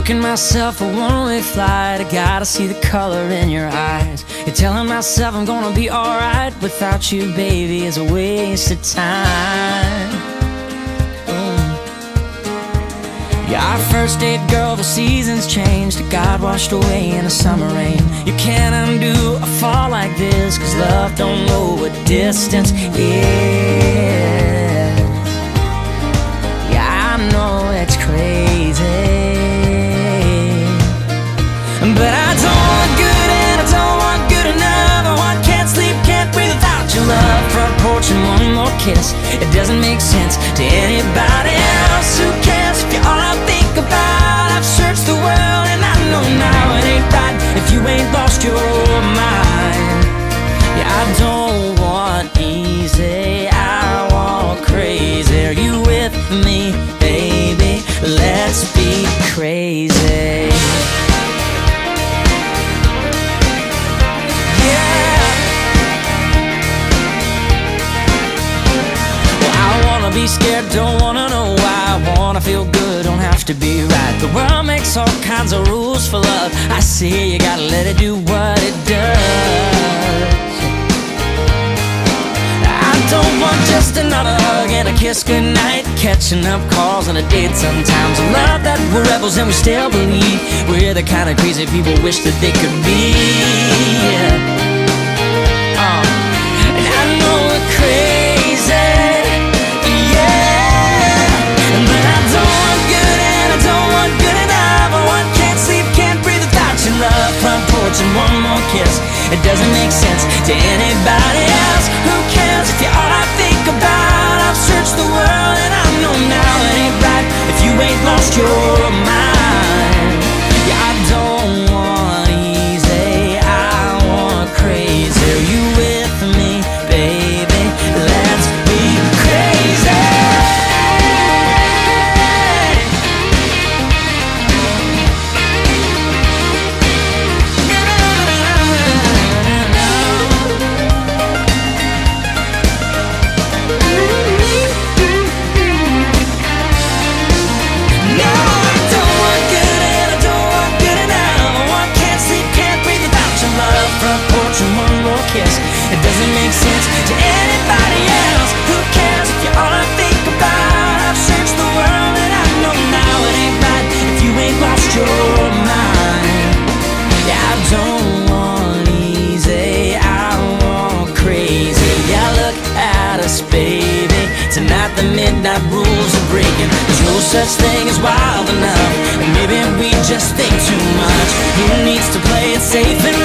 booking myself a one-way flight. I gotta see the color in your eyes. You're telling myself I'm gonna be alright. Without you, baby, is a waste of time. Yeah, our first date, girl, the seasons changed. God washed away in a summer rain. You can't undo a fall like this, 'cause love don't know what distance is. Yeah, I know it's crazy, but I don't want good and I don't want good enough. I want can't sleep, can't breathe without your love. Front porch and one more kiss. It doesn't make sense to anybody else. Who cares if you're all I think about? I've searched the world and I know now it ain't right if you ain't lost your mind. Yeah, I don't want easy, I want crazy. Are you with me, baby? Let's be crazy. Be scared, don't wanna know why. I wanna feel good, don't have to be right. The world makes all kinds of rules for love. I see you gotta let it do what it does. I don't want just another hug and a kiss goodnight, catching up calls and a date sometimes. I love that we're rebels and we still believe we're the kind of crazy people wish that they could be. And I know we're crazy, front porch and one more kiss. It doesn't make sense to anybody else. Who cares if you're all I think about? I've searched the world and I know now it ain't right if you ain't lost your mind. Yeah, I don't want easy, I want crazy. Are you with me, baby? Let's be crazy. It doesn't make sense to anybody else. Who cares if you're all I think about? I've searched the world and I know now it ain't right if you ain't lost your mind. Yeah, I don't want easy, I want crazy. Yeah, look at us, baby. Tonight the midnight rules are breaking. There's no such thing as wild enough, and maybe we just think too much. Who needs to play it safe and